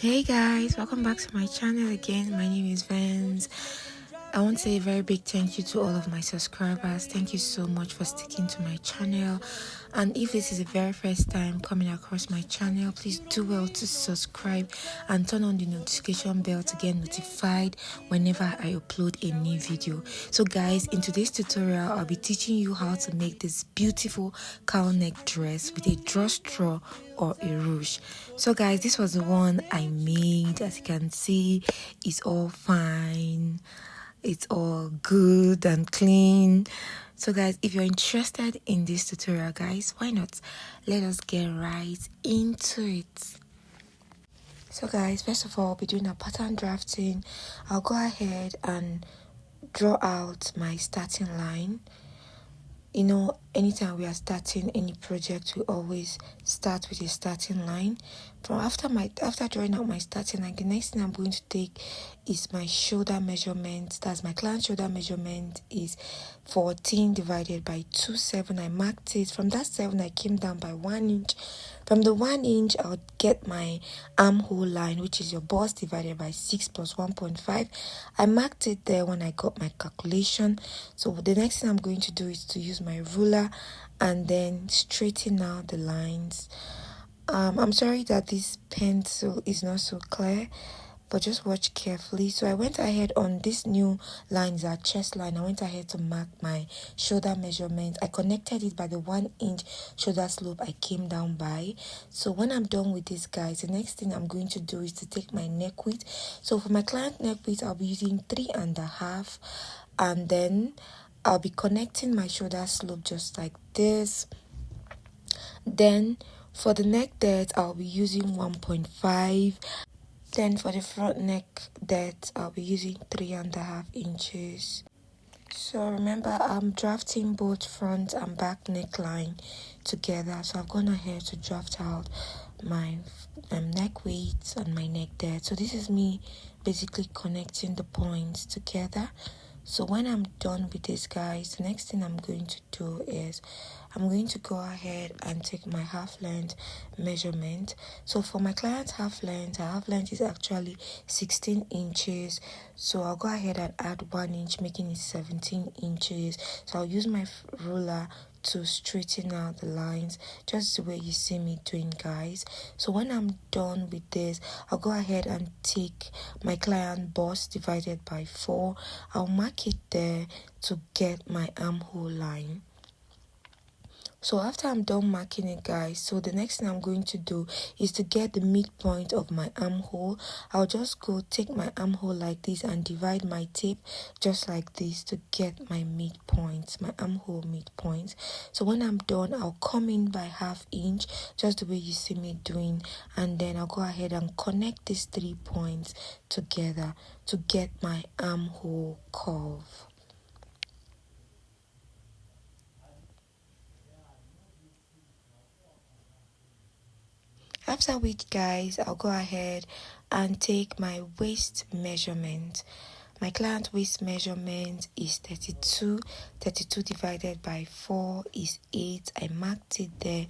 Hey guys, welcome back to my channel again. My name is Vance. I want to say a very big thank you to all of my subscribers. Thank you so much for sticking to my channel. And if this is the very first time coming across my channel, please do well to subscribe and turn on the notification bell to get notified whenever I upload a new video. So guys, in today's tutorial, I'll be teaching you how to make this beautiful cowl neck dress with a drawstring or a ruche. So guys, this was the one I made. As you can see, it's all fine, it's all good and clean. So guys, if you're interested in this tutorial, guys, why not let us get right into it. So guys, first of all, I'll be doing a pattern drafting. I'll go ahead and draw out my starting line. You know, anytime we are starting any project, we always start with a starting line. From after drawing out my starting line, the next thing I'm going to take is my shoulder measurement. That's my client shoulder measurement is 14 divided by 2.7. I marked it. From that 7, I came down by 1 inch. From the 1 inch, I'll get my armhole line, which is your bust divided by 6 plus 1.5. I marked it there when I got my calculation. So the next thing I'm going to do is to use my ruler and then straighten out the lines. I'm sorry that this pencil is not so clear, but just watch carefully. So I went ahead on this new lines, our chest line. I went ahead to mark my shoulder measurement. I connected it by the 1 inch shoulder slope I came down by. So when I'm done with this, guys, the next thing I'm going to do is to take my neck width. So for my client neck width, I'll be using 3.5, and then I'll be connecting my shoulder slope just like this. Then for the neck depth, I'll be using 1.5. Then for the front neck depth, I'll be using 3.5 inches. So remember, I'm drafting both front and back neckline together. So I've gone ahead to draft out my neck width and my neck depth. So this is me basically connecting the points together. So when I'm done with this, guys, the next thing I'm going to do is I'm going to go ahead and take my half length measurement. So for my client's half length, her half length is actually 16 inches. So I'll go ahead and add 1 inch, making it 17 inches. So I'll use my ruler to straighten out the lines just the way you see me doing, guys. So when I'm done with this, I'll go ahead and take my client bust divided by 4. I'll mark it there to get my armhole line. So after I'm done marking it, guys, so the next thing I'm going to do is to get the midpoint of my armhole. I'll just go take my armhole like this and divide my tape just like this to get my midpoint, my armhole midpoint. So when I'm done, I'll come in by 1/2 inch, just the way you see me doing, and then I'll go ahead and connect these 3 points together to get my armhole curve. After which, guys, I'll go ahead and take my waist measurement. My client waist measurement is 32. 32 divided by 4 is 8. I marked it there,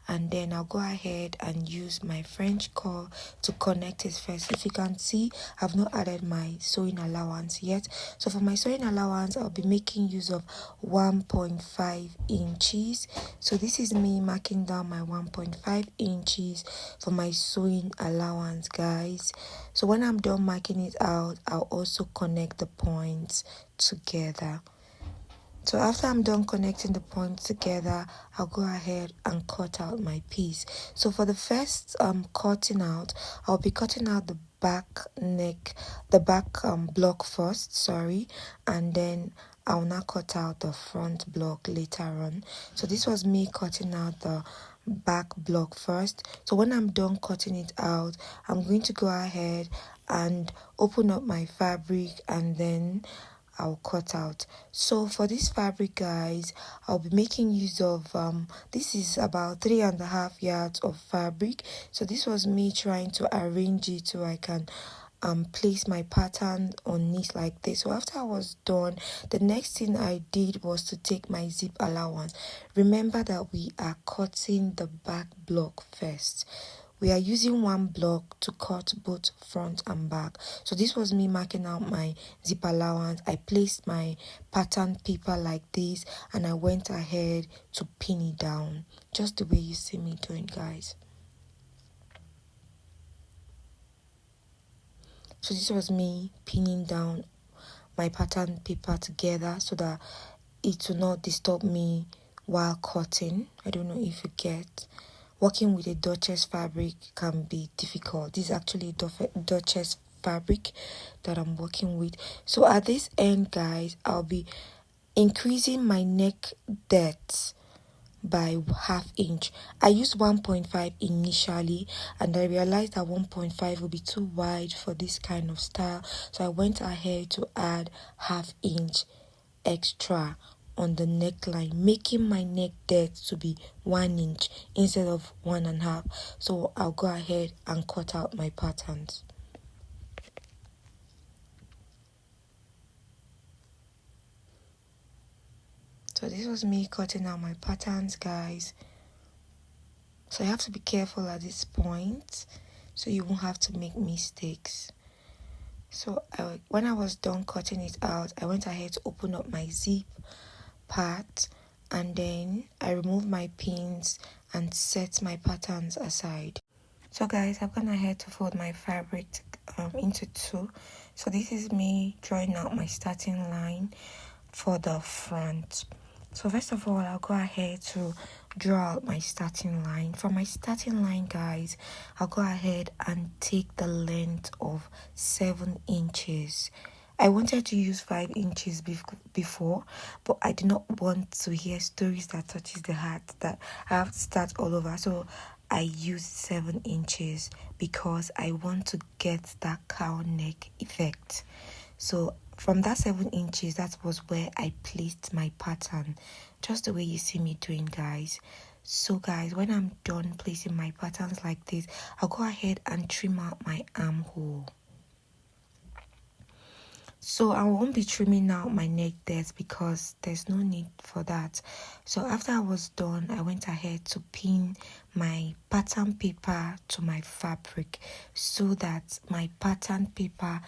and then I'll go ahead and use my French cowl to connect it first. If you can see, I've not added my sewing allowance yet. So for my sewing allowance, I'll be making use of 1.5 inches. So this is me marking down my 1.5 inches for my sewing allowance, guys. So when I'm done marking it out, I'll also connect the points together. So after I'm done connecting the points together, I'll go ahead and cut out my piece. So for the first cutting out, I'll be cutting out the back neck, the back block first, and then I'll now cut out the front block later on. So this was me cutting out the back block first. So when I'm done cutting it out, I'm going to go ahead and open up my fabric, and then I'll cut out. So for this fabric, guys, I'll be making use of this is about 3.5 yards of fabric. So this was me trying to arrange it so I can place my pattern on it like this. So after I was done, the next thing I did was to take my zip allowance. Remember that we are cutting the back block first. we are using one block to cut both front and back. So this was me marking out my zip allowance. I placed my pattern paper like this, and I went ahead to pin it down, just the way you see me doing, guys. So this was me pinning down my pattern paper together so that it will not disturb me while cutting. I don't know if you get. Working with a Duchess fabric can be difficult. This is actually a Duchess fabric that I'm working with. So at this end, guys, I'll be increasing my neck depth by ½ inch. I used 1.5 initially, and I realized that 1.5 would be too wide for this kind of style, so I went ahead to add ½ inch extra on the neckline, making my neck depth to be 1 inch instead of 1.5. So I'll go ahead and cut out my patterns. So this was me cutting out my patterns, guys. So you have to be careful at this point so you won't have to make mistakes. So when I was done cutting it out, I went ahead to open up my zip part, and then I removed my pins and set my patterns aside. So guys, I've gone ahead to fold my fabric into two. So this is me drawing out my starting line for the front. So first of all, I'll go ahead to draw out my starting line. For my starting line, guys, I'll go ahead and take the length of 7 inches. I wanted to use 5 inches before, but I did not want to hear stories that touches the heart that I have to start all over. So I used 7 inches because I want to get that cow neck effect. So from that 7 inches, that was where I placed my pattern, just the way you see me doing, guys. So guys, when I'm done placing my patterns like this, I'll go ahead and trim out my armhole. So I won't be trimming out my neck depth because there's no need for that. So after I was done, I went ahead to pin my pattern paper to my fabric so that my pattern paper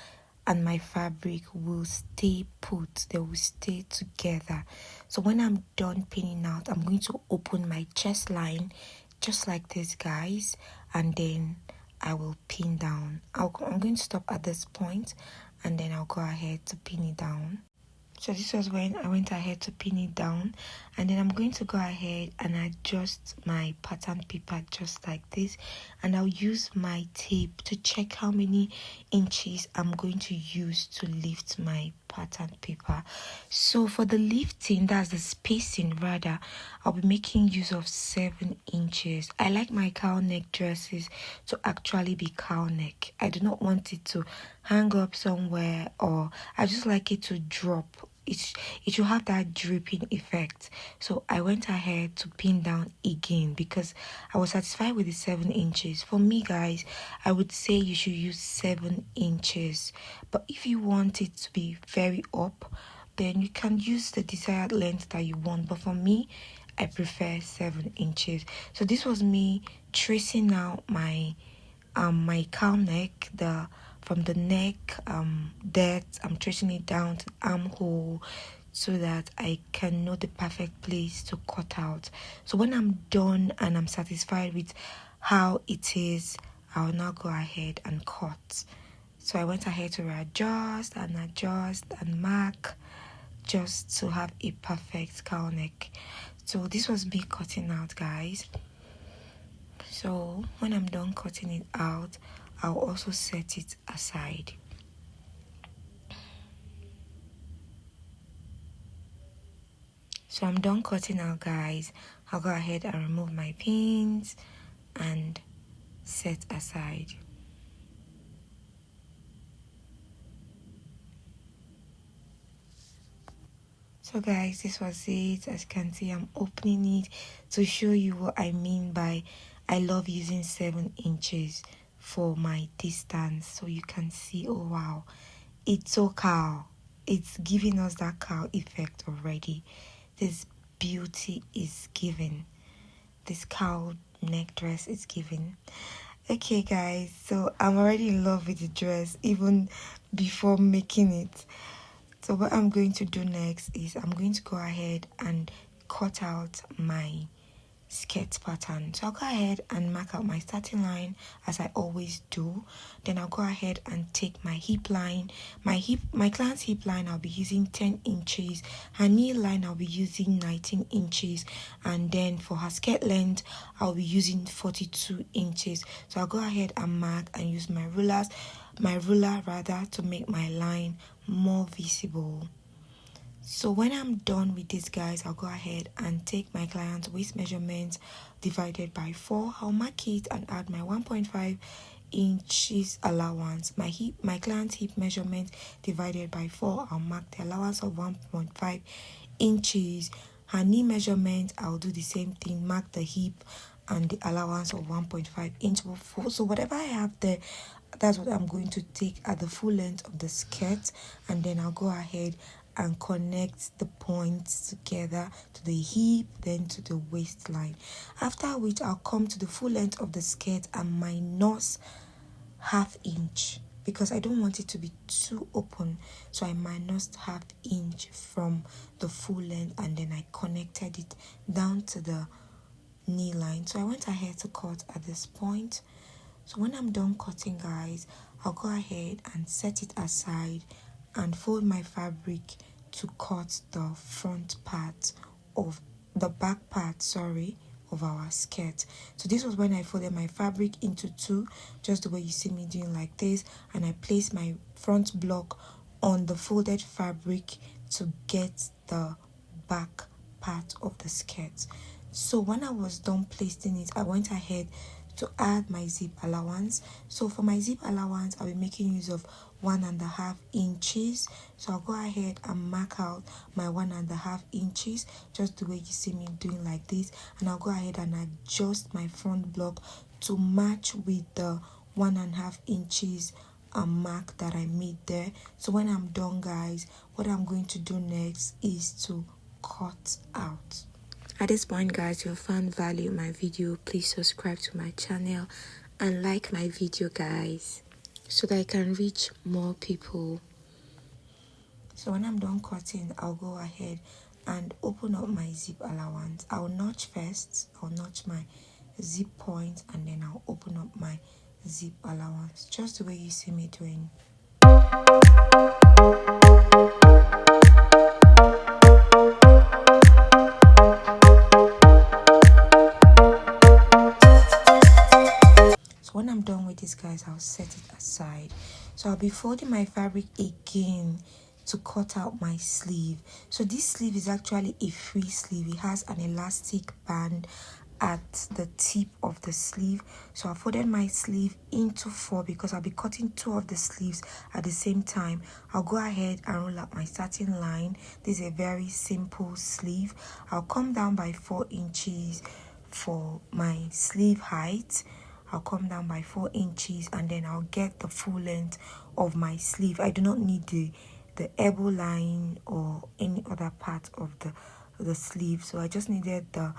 and my fabric will stay put. They will stay together. So when I'm done pinning out, I'm going to open my chest line just like this, guys, and then I will pin down. I'm going to stop at this point, and then I'll go ahead to pin it down. So this was when I went ahead to pin it down, and then I'm going to go ahead and adjust my pattern paper just like this, and I'll use my tape to check how many inches I'm going to use to lift my pattern paper. So for the lifting, that's the spacing rather, I'll be making use of 7 inches. I like my cow neck dresses to actually be cow neck. I do not want it to hang up somewhere, or I just like it to drop. It should have that dripping effect. So I went ahead to pin down again because I was satisfied with the 7 inches. For me, guys, I would say you should use 7 inches, but if you want it to be very up, then you can use the desired length that you want. But for me, I prefer 7 inches. So this was me tracing out my cow neck, from the neck depth. I'm tracing it down to the armhole so that I can know the perfect place to cut out. So when I'm done and I'm satisfied with how it is, I'll now go ahead and cut. So I went ahead to adjust and mark just to have a perfect cow neck. So this was me cutting out, guys. So when I'm done cutting it out, I'll also set it aside. So I'm done cutting out, guys. I'll go ahead and remove my pins and set aside. So guys, this was it. As you can see, I'm opening it to show you what I mean by I love using 7 inches for my distance. So you can see, oh wow, it's so cow. It's giving us that cow effect already. This beauty is given. This cow neck dress is given. Okay guys, so I'm already in love with the dress even before making it. So what I'm going to do next is I'm going to go ahead and cut out my skirt pattern. So I'll go ahead and mark out my starting line as I always do. Then I'll go ahead and take my hip line. My client's hip line, I'll be using 10 inches. Her knee line, I'll be using 19 inches. And then for her skirt length, I'll be using 42 inches. So I'll go ahead and mark and use my ruler to make my line more visible. So when I'm done with this, guys, I'll go ahead and take my client's waist measurement divided by 4. I'll mark it and add my 1.5 inches allowance. My client's hip measurement divided by 4. I'll mark the allowance of 1.5 inches. Her knee measurement, I'll do the same thing, mark the hip and the allowance of 1.5 inch. So whatever I have there, that's what I'm going to take at the full length of the skirt, and then I'll go ahead and connect the points together to the hip, then to the waistline. After which I'll come to the full length of the skirt and minus half inch because I don't want it to be too open. So I minus half inch from the full length and then I connected it down to the knee line. So I went ahead to cut at this point. So when I'm done cutting, guys, I'll go ahead and set it aside and fold my fabric to cut the front part of the back part, of our skirt. So this was when I folded my fabric into two, just the way you see me doing like this, and I placed my front block on the folded fabric to get the back part of the skirt. So when I was done placing it, I went ahead to add my zip allowance. So for my zip allowance, I'll be making use of 1.5 inches. So I'll go ahead and mark out my 1.5 inches, just the way you see me doing like this, and I'll go ahead and adjust my front block to match with the 1.5 inches mark that I made there. So when I'm done, guys, what I'm going to do next is to cut out. At this point, guys, if you found value in my video, please subscribe to my channel and like my video, guys, so that I can reach more people. So when I'm done cutting, I'll go ahead and open up my zip allowance. I'll notch first. I'll notch my zip point and then I'll open up my zip allowance, just the way you see me doing. When I'm done with this, guys, I'll set it aside. So I'll be folding my fabric again to cut out my sleeve. So this sleeve is actually a free sleeve. It has an elastic band at the tip of the sleeve. So I folded my sleeve into 4 because I'll be cutting 2 of the sleeves at the same time. I'll go ahead and roll up my starting line. This is a very simple sleeve. I'll come down by 4 inches for my sleeve height. I'll come down by 4 inches and then I'll get the full length of my sleeve. I do not need the elbow line or any other part of the sleeve. So I just needed the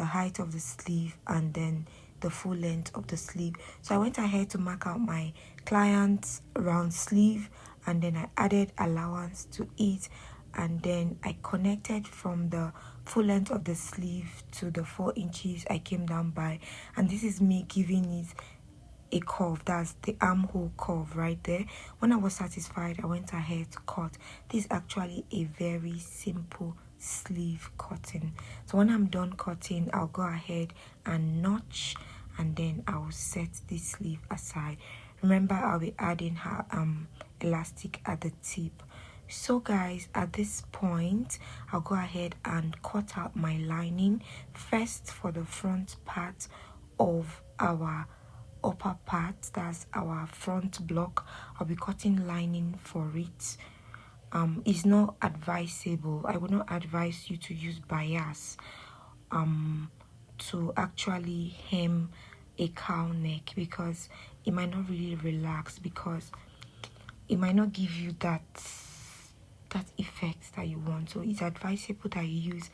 height of the sleeve and then the full length of the sleeve. So I went ahead to mark out my client's round sleeve and then I added allowance to it, and then I connected from the full length of the sleeve to the 4 inches I came down by, and this is me giving it a curve. That's the armhole curve right there. When I was satisfied, I went ahead to cut. This is actually a very simple sleeve cutting. So when I'm done cutting, I'll go ahead and notch and then I'll set this sleeve aside. Remember, I'll be adding her elastic at the tip. So guys, at this point, I'll go ahead and cut out my lining first for the front part of our upper part. That's our front block. I'll be cutting lining for it. It's not advisable. I would not advise you to use bias to actually hem a cowl neck because it might not really relax, because it might not give you that effect that you want. So it's advisable that you use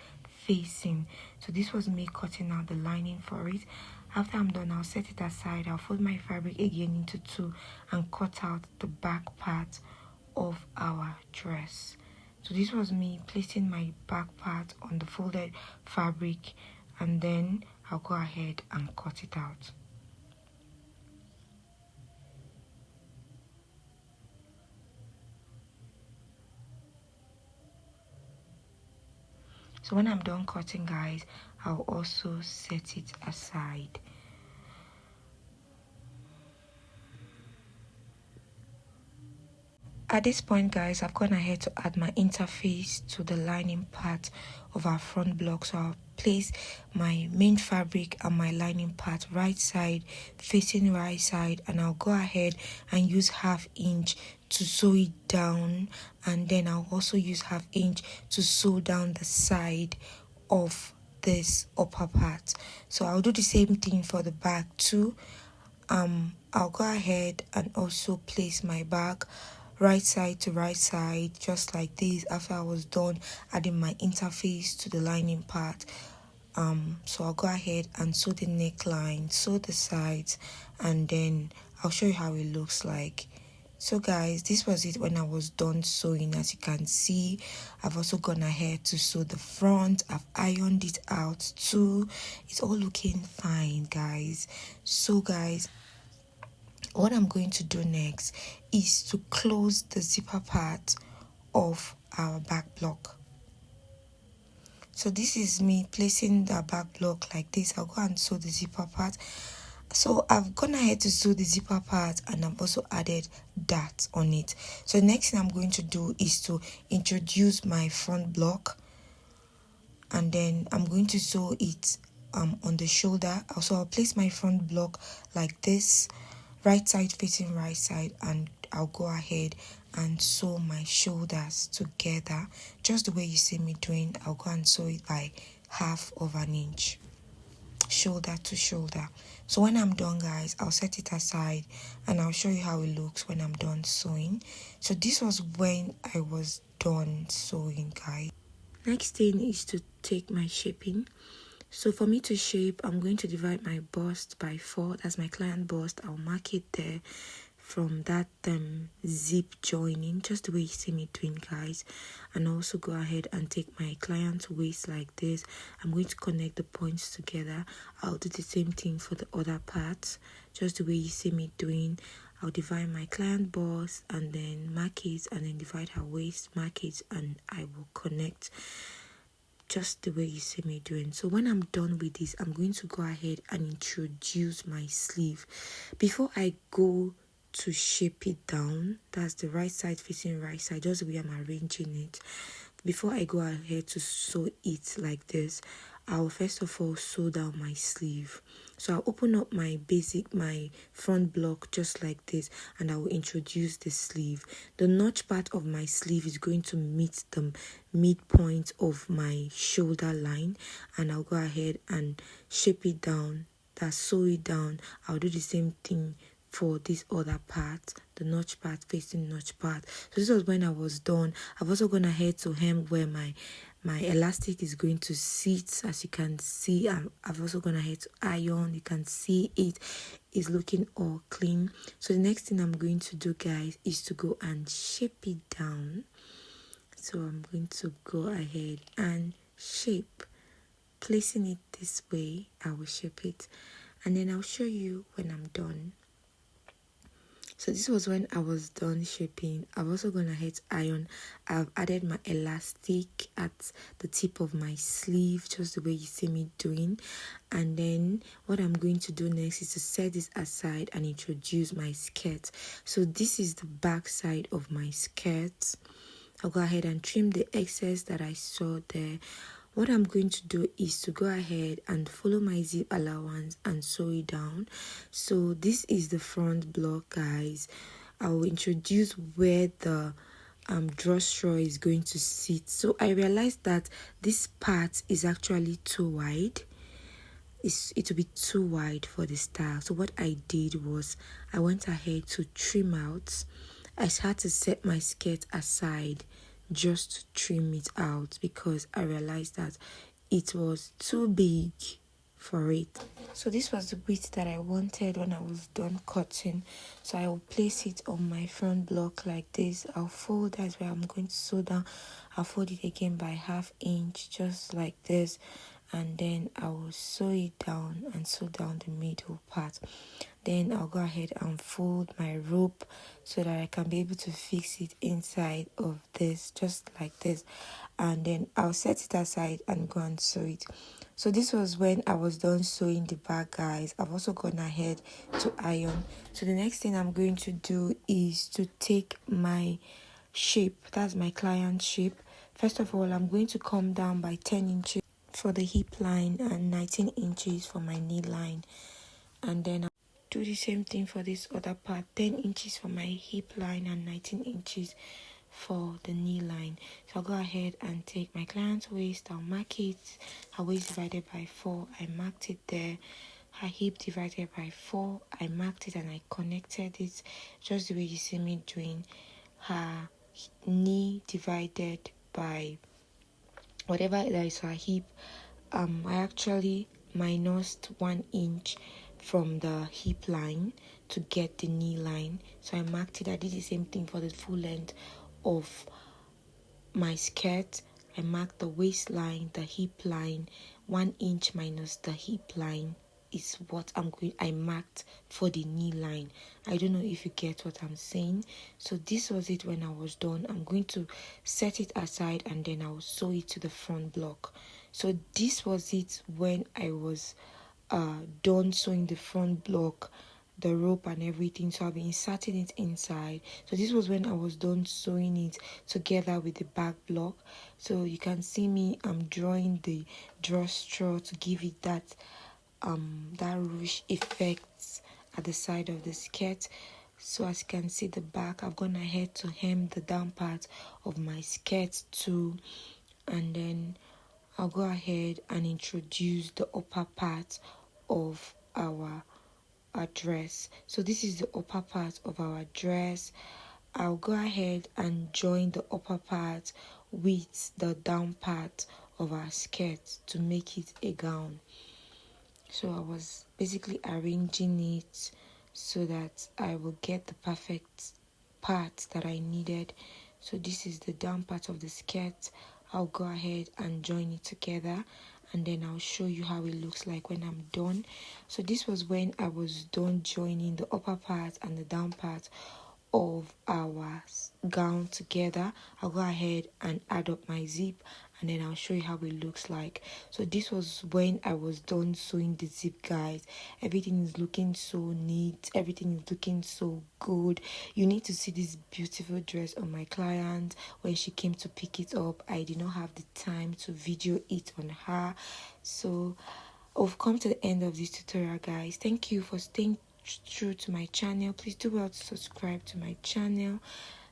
facing. So this was me cutting out the lining for it. After I'm done, I'll set it aside. I'll fold my fabric again into two and cut out the back part of our dress. So this was me placing my back part on the folded fabric, and then I'll go ahead and cut it out. So when I'm done cutting, guys, I'll also set it aside. At this point, guys, I've gone ahead to add my interface to the lining part of our front block. So I'll place my main fabric and my lining part right side facing right side, and I'll go ahead and use 1/2 inch to sew it down, and then I'll also use 1/2 inch to sew down the side of this upper part. So I'll do the same thing for the back too. I'll go ahead and also place my back right side to right side just like this after I was done adding my interface to the lining part. So I'll go ahead and sew the neckline, sew the sides, and then I'll show you how it looks like. So guys, this was it when I was done sewing. As you can see, I've also gone ahead to sew the front. I've ironed it out too. It's all looking fine, guys. So guys, what I'm going to do next is to close the zipper part of our back block. So this is me placing the back block like this. I'll go and sew the zipper part. So I've gone ahead to sew the zipper part, and I've also added that on it. So the next thing I'm going to do is to introduce my front block, and then I'm going to sew it on the shoulder. Also, I'll place my front block like this, right side facing right side, and I'll go ahead and sew my shoulders together just the way you see me doing. I'll go and sew it by 1/2 inch, shoulder to shoulder. So when I'm done, guys, I'll set it aside and I'll show you how it looks when I'm done sewing. So this was when I was done sewing, guys. Next thing is to take my shaping. So for me to shape, I'm going to divide my bust by 4. That's my client bust. I'll mark it there from that zip joining, just the way you see me doing, guys. And also go ahead and take my client's waist like this. I'm going to connect the points together. I'll do the same thing for the other parts, just the way you see me doing. I'll divide my client bust and then mark it, and then divide her waist, mark it, and I will connect just the way you see me doing. So when I'm done with this, I'm going to go ahead and introduce my sleeve. Before I go to shape it down, that's the right side facing right side, just the way I'm arranging it. Before I go ahead to sew it like this, I'll first of all sew down my sleeve. So I'll open up my front block just like this, and I will introduce the sleeve. The notch part of my sleeve is going to meet the midpoint of my shoulder line, and I'll go ahead and shape it down, sew it down. I'll do the same thing for this other part, the notch part facing notch part. So this was when I was done. I've also gone ahead to hem where my elastic is going to sit. As you can see, I've also gone ahead to iron. You can see it is looking all clean. So the next thing I'm going to do, guys, is to go and shape it down. So I'm going to go ahead and shape, placing it this way. I will shape it, and then I'll show you when I'm done. So this was when I was done shaping. I've also gone ahead to iron. I've added my elastic at the tip of my sleeve, just the way you see me doing. And then what I'm going to do next is to set this aside and introduce my skirt. So this is the back side of my skirt. I'll go ahead and trim the excess that I saw there. What I'm going to do is to go ahead and follow my zip allowance and sew it down. So this is the front block, guys. I will introduce where the drawstring is going to sit. So I realized that this part is actually too wide. It will be too wide for the style. So what I did was I went ahead to trim out. I had to set my skirt aside just to trim it out because I realized that it was too big for it. So this was the width that I wanted when I was done cutting. So I will place it on my front block like this. I'll fold, that's where I'm going to sew down. I'll fold it again by 1/2 inch, just like this, and then I will sew it down and sew down the middle part. Then I'll go ahead and fold my rope so that I can be able to fix it inside of this, just like this, and then I'll set it aside and go and sew it. So this was when I was done sewing the back, guys. I've also gone ahead to iron. So the next thing I'm going to do is to take my shape, that's my client shape. First of all, I'm going to come down by 10 inches for the hip line and 19 inches for my knee line, and then I'll do the same thing for this other part, 10 inches for my hip line and 19 inches for the knee line. So I'll go ahead and take my client's waist, I'll mark it, her waist divided by 4, I marked it there, her hip divided by 4, I marked it and I connected it just the way you see me doing. Her knee divided by whatever that is her hip, I actually minused 1 inch from the hip line to get the knee line. So I marked it. I did the same thing for the full length of my skirt. I marked the waistline, the hip line, 1 inch minus the hip line is what I marked for the knee line. I don't know if you get what I'm saying. So this was it when I was done. I'm going to set it aside and then I'll sew it to the front block. So this was it when I was done sewing the front block, the rope and everything. So I'll be inserting it inside. So this was when I was done sewing it together with the back block. So you can see me, I'm drawing the drawstring to give it that ruched effect at the side of the skirt. So as you can see the back, I've gone ahead to hem the down part of my skirt too, and then I'll go ahead and introduce the upper part of our dress. So this is the upper part of our dress. I'll go ahead and join the upper part with the down part of our skirt to make it a gown. So I was basically arranging it so that I will get the perfect part that I needed. So this is the down part of the skirt. I'll go ahead and join it together and then I'll show you how it looks like when I'm done. So this was when I was done joining the upper part and the down part of our gown together. I'll go ahead and add up my zip and then I'll show you how it looks like. So this was when I was done sewing the zip, guys. Everything is looking so neat, everything is looking so good. You need to see this beautiful dress on my client. When she came to pick it up, I did not have the time to video it on her. So I've come to the end of this tutorial, guys. Thank you for staying true to my channel. Please do well to subscribe to my channel.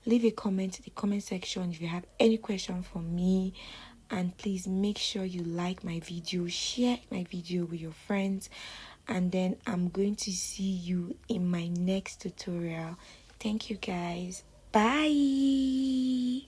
Leave a comment in the comment section if you have any question for me, and please make sure you like my video, share my video with your friends, and then I'm going to see you in my next tutorial. Thank you, guys. Bye.